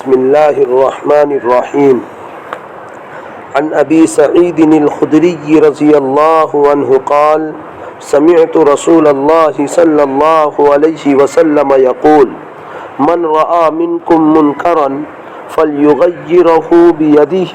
بسم الله الرحمن الرحيم. عن أبي سعيد الخدري رضي الله عنه قال: سمعت رسول الله صلى الله عليه وسلم يقول: من رأى منكم منكرا فليغيره بيده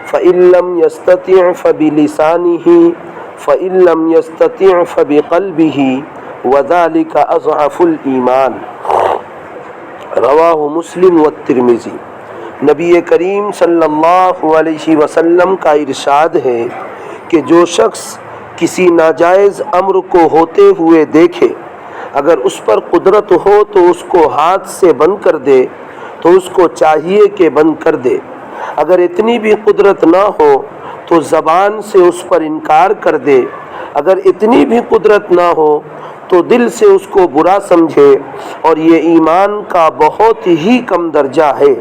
فإن لم يستطع فبلسانه فإن لم يستطع فبقلبه وذلك أضعف الإيمان. رواہ مسلم و ترمذی. نبی کریم صلی اللہ علیہ وسلم کا ارشاد ہے کہ جو شخص کسی ناجائز امر کو ہوتے ہوئے دیکھے، اگر اس پر قدرت ہو تو اس کو ہاتھ سے بند کر دے تو اس کو چاہیے کہ بند کر دے. اگر اتنی بھی قدرت نہ ہو تو زبان سے اس پر انکار کر دے. اگر اتنی بھی قدرت نہ ہو تو دل سے اس کو برا سمجھے، اور یہ ایمان کا بہت ہی کم درجہ ہے.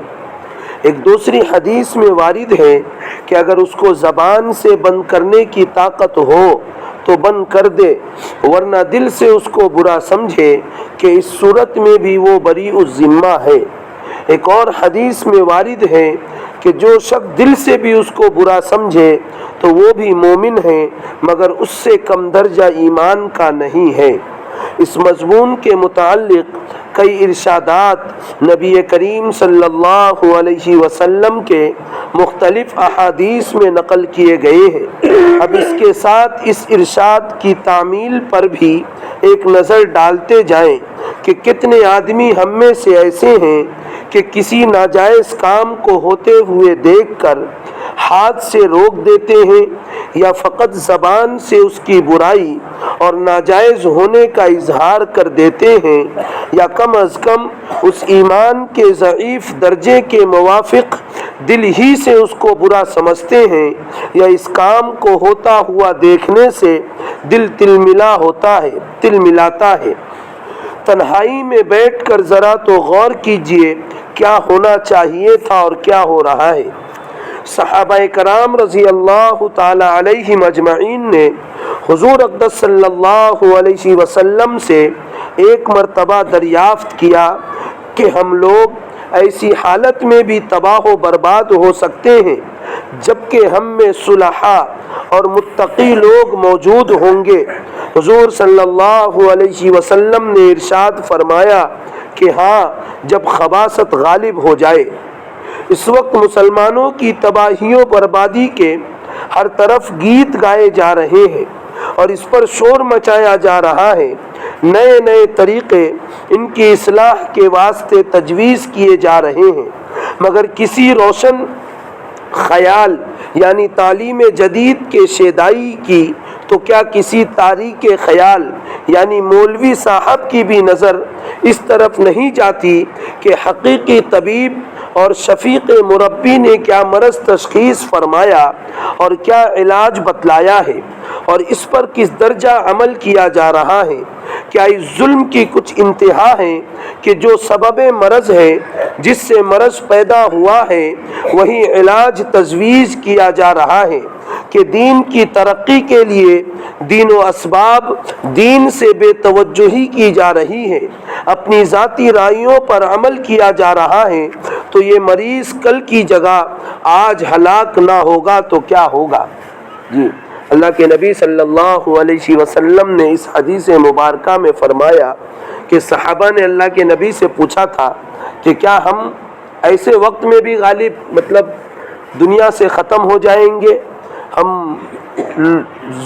ایک دوسری حدیث میں وارد ہے کہ اگر اس کو زبان سے بند کرنے کی طاقت ہو تو بند کر دے، ورنہ دل سے اس کو برا سمجھے کہ اس صورت میں بھی وہ بریء الذمہ ہے. ایک اور حدیث میں وارد ہے کہ جو شخص دل سے بھی اس کو برا سمجھے تو وہ بھی مومن ہے، مگر اس سے کم درجہ ایمان کا نہیں ہے. اس مضمون کے متعلق کئی ارشادات نبی کریم صلی اللہ علیہ وسلم کے مختلف احادیث میں نقل کیے گئے ہیں. اب اس کے ساتھ اس ارشاد کی تعمیل پر بھی ایک نظر ڈالتے جائیں کہ کتنے آدمی ہم میں سے ایسے ہیں کہ کسی ناجائز کام کو ہوتے ہوئے دیکھ کر ہاتھ سے روک دیتے ہیں، یا فقط زبان سے اس کی برائی اور ناجائز ہونے کا اظہار کر دیتے ہیں، یا کم از کم اس ایمان کے ضعیف درجے کے موافق دل ہی سے اس کو برا سمجھتے ہیں، یا اس کام کو ہوتا ہوا دیکھنے سے دل تل ملاتا ہے. تنہائی میں بیٹھ کر ذرا تو غور کیجئے کیا ہونا چاہیے تھا اور کیا ہو رہا ہے. صحابہ کرام رضی اللہ تعالی علیہم اجمعین نے حضور اقدس صلی اللہ علیہ وسلم سے ایک مرتبہ دریافت کیا کہ ہم لوگ ایسی حالت میں بھی تباہ و برباد ہو سکتے ہیں جبکہ ہم میں صلحاء اور متقی لوگ موجود ہوں گے. حضور صلی اللہ علیہ وسلم نے ارشاد فرمایا کہ ہاں، جب خباثت غالب ہو جائے. اس وقت مسلمانوں کی تباہی و بربادی کے ہر طرف گیت گائے جا رہے ہیں اور اس پر شور مچایا جا رہا ہے. نئے نئے طریقے ان کی اصلاح کے واسطے تجویز کیے جا رہے ہیں، مگر کسی روشن خیال یعنی تعلیم جدید کے شیدائی کی تو کیا کسی تاریک خیال یعنی مولوی صاحب کی بھی نظر اس طرف نہیں جاتی کہ حقیقی طبیب اور شفیق مربی نے کیا مرض تشخیص فرمایا اور کیا علاج بتلایا ہے، اور اس پر کس درجہ عمل کیا جا رہا ہے. کیا اس ظلم کی کچھ انتہا ہے کہ جو سبب مرض ہے، جس سے مرض پیدا ہوا ہے، وہی علاج تجویز کیا جا رہا ہے کہ دین کی ترقی کے لیے دین و اسباب دین سے بے توجہی کی جا رہی ہے، اپنی ذاتی رائیوں پر عمل کیا جا رہا ہے. تو یہ مریض کل کی جگہ آج ہلاک نہ ہوگا تو کیا ہوگا؟ جی، اللہ کے نبی صلی اللہ علیہ وسلم نے اس حدیث مبارکہ میں فرمایا کہ صحابہ نے اللہ کے نبی سے پوچھا تھا کہ کیا ہم ایسے وقت میں بھی غالب دنیا سے ختم ہو جائیں گے، ہم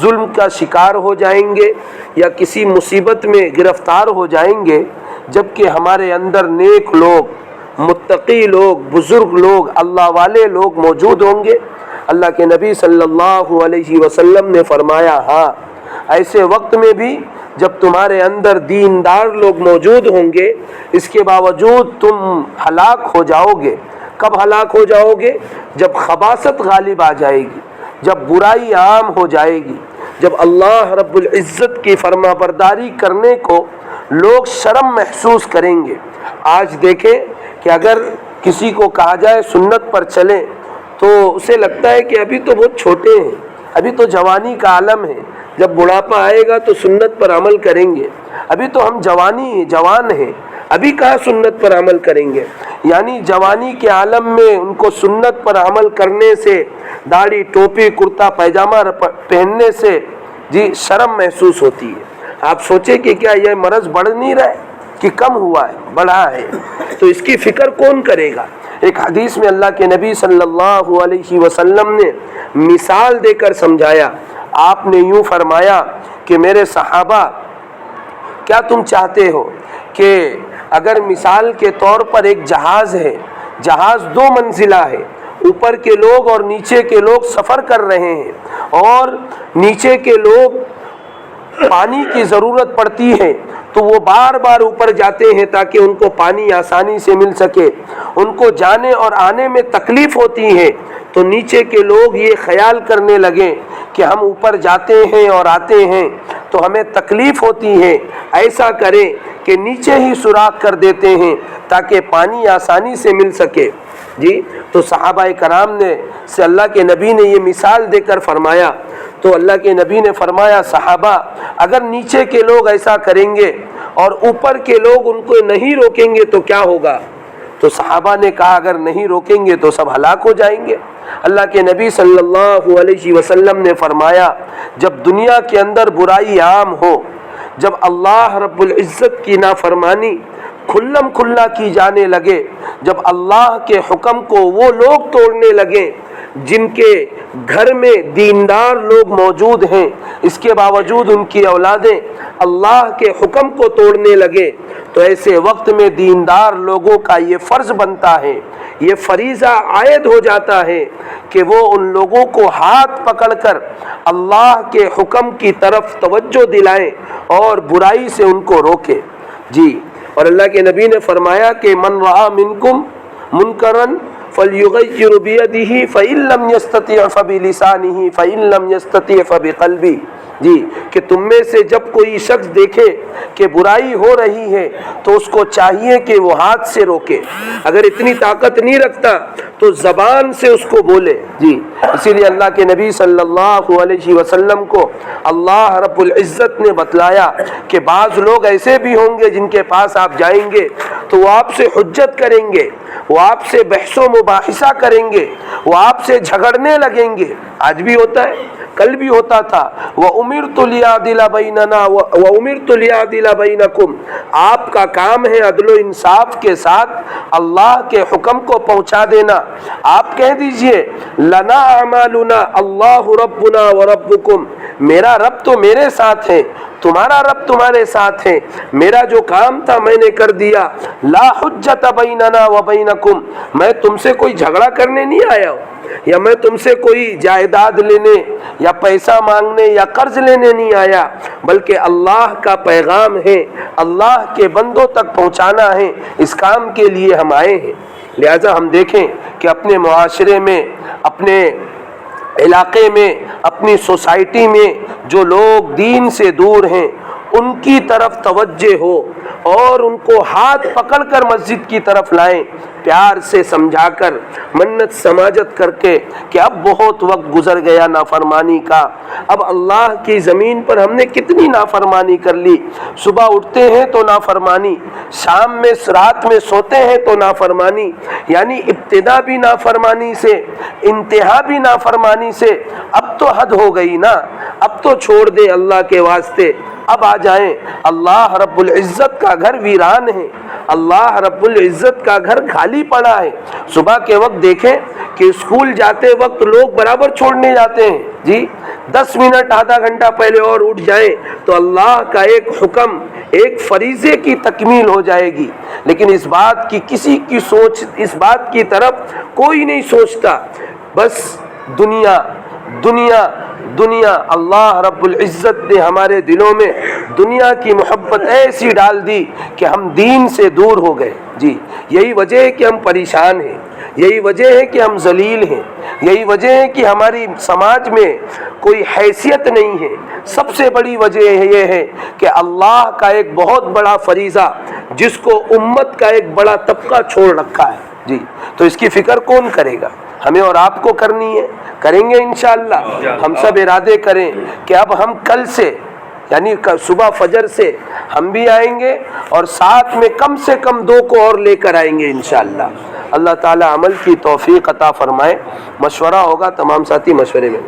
ظلم کا شکار ہو جائیں گے یا کسی مصیبت میں گرفتار ہو جائیں گے، جبکہ ہمارے اندر نیک لوگ، متقی لوگ، بزرگ لوگ، اللہ والے لوگ موجود ہوں گے؟ اللہ کے نبی صلی اللہ علیہ وسلم نے فرمایا ہاں، ایسے وقت میں بھی جب تمہارے اندر دیندار لوگ موجود ہوں گے، اس کے باوجود تم ہلاک ہو جاؤ گے. کب ہلاک ہو جاؤ گے؟ جب خباثت غالب آ جائے گی، جب برائی عام ہو جائے گی، جب اللہ رب العزت کی فرما برداری کرنے کو لوگ شرم محسوس کریں گے. آج دیکھیں کہ اگر کسی کو کہا جائے سنت پر چلیں تو اسے لگتا ہے کہ ابھی تو بہت چھوٹے ہیں، ابھی تو جوانی کا عالم ہے، جب بڑھاپا آئے گا تو سنت پر عمل کریں گے، ابھی تو ہم جوان ہیں. ابھی کہاں سنت پر عمل کریں گے؟ یعنی جوانی کے عالم میں ان کو سنت پر عمل کرنے سے، داڑھی ٹوپی کرتا پیجامہ پہننے سے جی شرم محسوس ہوتی ہے۔ آپ سوچیں کہ کیا یہ مرض بڑھ نہیں رہا ہے کہ کم ہوا ہے، بڑھا ہے؟ تو اس کی فکر کون کرے گا؟ ایک حدیث میں اللہ کے نبی صلی اللہ علیہ وسلم نے مثال دے کر سمجھایا۔ آپ نے یوں فرمایا کہ میرے صحابہ، کیا تم چاہتے ہو کہ اگر مثال کے طور پر ایک جہاز ہے، جہاز 2 منزلہ ہے، اوپر کے لوگ اور نیچے کے لوگ سفر کر رہے ہیں، اور نیچے کے لوگ پانی کی ضرورت پڑتی ہے تو وہ بار بار اوپر جاتے ہیں تاکہ ان کو پانی آسانی سے مل سکے، ان کو جانے اور آنے میں تکلیف ہوتی ہے، تو نیچے کے لوگ یہ خیال کرنے لگے کہ ہم اوپر جاتے ہیں اور آتے ہیں تو ہمیں تکلیف ہوتی ہے، ایسا کریں کہ نیچے ہی سوراخ کر دیتے ہیں تاکہ پانی آسانی سے مل سکے۔ جی تو صحابہ کرام نے سے اللہ کے نبی نے یہ مثال دے کر فرمایا، تو اللہ کے نبی نے فرمایا صحابہ اگر نیچے کے لوگ ایسا کریں گے اور اوپر کے لوگ ان کو نہیں روکیں گے تو کیا ہوگا؟ تو صحابہ نے کہا اگر نہیں روکیں گے تو سب ہلاک ہو جائیں گے۔ اللہ کے نبی صلی اللہ علیہ وسلم نے فرمایا جب دنیا کے اندر برائی عام ہو، جب اللہ رب العزت کی نافرمانی کھلم کھلا کی جانے لگے، جب اللہ کے حکم کو وہ لوگ توڑنے لگے جن کے گھر میں دیندار لوگ موجود ہیں، اس کے باوجود ان کی اولادیں اللہ کے حکم کو توڑنے لگے، تو ایسے وقت میں دیندار لوگوں کا یہ فرض بنتا ہے، یہ فریضہ عائد ہو جاتا ہے کہ وہ ان لوگوں کو ہاتھ پکڑ کر اللہ کے حکم کی طرف توجہ دلائیں اور برائی سے ان کو روکیں۔ جی اور اللہ کے نبی نے فرمایا کہ من رأى منکم منکرا فلیغیر بیدہ فإن لم یستطع فبلسانہ فإن لم یستطع فبقلبہ۔ جی کہ تم میں سے جب کوئی شخص دیکھے کہ برائی ہو رہی ہے تو اس کو چاہیے کہ وہ ہاتھ سے روکے، اگر اتنی طاقت نہیں رکھتا تو زبان سے اس کو بولے۔ جی اسی لیے اللہ کے نبی صلی اللہ علیہ وسلم کو اللہ رب العزت نے بتلایا کہ بعض لوگ ایسے بھی ہوں گے جن کے پاس آپ جائیں گے تو وہ آپ سے حجت کریں گے، وہ آپ سے بحث و مباحثہ کریں گے، وہ آپ سے جھگڑنے لگیں گے۔ آج بھی ہوتا ہے، کل بھی ہوتا تھا۔ وَأُمِرْتُ لِيَعْدِلَ بَيْنَنَا وَأُمِرْتُ لِيَعْدِلَ بَيْنَكُمْ، آپ کا کام ہے عدل و انصاف کے ساتھ اللہ کے حکم کو پہنچا دینا۔ آپ کہہ دیجئے لَنَا أَعْمَالُنَا اللَّهُ رَبُّنَا وَرَبُّكُمْ، میرا رب تو میرے ساتھ ہے، تمہارا رب تمہارے ساتھ ہے، میرا جو کام تھا میں نے کر دیا۔ لا حجت بیننا وبینکم، میں تم سے کوئی جھگڑا کرنے نہیں آیا ہوں، یا میں تم سے کوئی جائیداد لینے یا پیسہ مانگنے یا قرض لینے نہیں آیا، بلکہ اللہ کا پیغام ہے، اللہ کے بندوں تک پہنچانا ہے، اس کام کے لیے ہم آئے ہیں۔ لہذا ہم دیکھیں کہ اپنے معاشرے میں، اپنے علاقے میں، اپنی سوسائٹی میں جو لوگ دین سے دور ہیں ان کی طرف توجہ ہو اور ان کو ہاتھ پکڑ کر مسجد کی طرف لائیں، پیار سے سمجھا کر، منت سماجت کر کے کہ اب بہت وقت گزر گیا نافرمانی کا، اب اللہ کی زمین پر ہم نے کتنی نافرمانی کر لی، صبح اٹھتے ہیں تو نافرمانی، شام میں رات میں سوتے ہیں تو نافرمانی، یعنی ابتدا بھی نافرمانی سے، انتہا بھی نافرمانی سے، اب تو حد ہو گئی نا، اب تو چھوڑ دیں اللہ کے واسطے، اب آ جائیں۔ اللہ رب العزت کا گھر ویران ہے، اللہ رب العزت کا گھر خالی پڑا ہے۔ صبح کے وقت دیکھیں کہ اسکول جاتے وقت لوگ برابر چھوڑنے جاتے ہیں، جی 10 منٹ آدھا گھنٹہ پہلے اور اٹھ جائیں تو اللہ کا ایک حکم، ایک فریضے کی تکمیل ہو جائے گی، لیکن اس بات کی کسی کی سوچ، اس بات کی طرف کوئی نہیں سوچتا، بس دنیا دنیا دنیا۔ اللہ رب العزت نے ہمارے دلوں میں دنیا کی محبت ایسی ڈال دی کہ ہم دین سے دور ہو گئے۔ جی یہی وجہ ہے کہ ہم پریشان ہیں، یہی وجہ ہے کہ ہم ذلیل ہیں، یہی وجہ ہے کہ ہماری سماج میں کوئی حیثیت نہیں ہے۔ سب سے بڑی وجہ یہ ہے کہ اللہ کا ایک بہت بڑا فریضہ جس کو امت کا ایک بڑا طبقہ چھوڑ رکھا ہے، جی تو اس کی فکر کون کرے گا؟ ہمیں اور آپ کو کرنی ہے، کریں گے انشاءاللہ۔ ہم سب ارادے کریں کہ اب ہم کل سے یعنی صبح فجر سے ہم بھی آئیں گے اور ساتھ میں کم سے کم 2 کو اور لے کر آئیں گے انشاءاللہ۔ اللہ تعالی عمل کی توفیق عطا فرمائے۔ مشورہ ہوگا، تمام ساتھی مشورے میں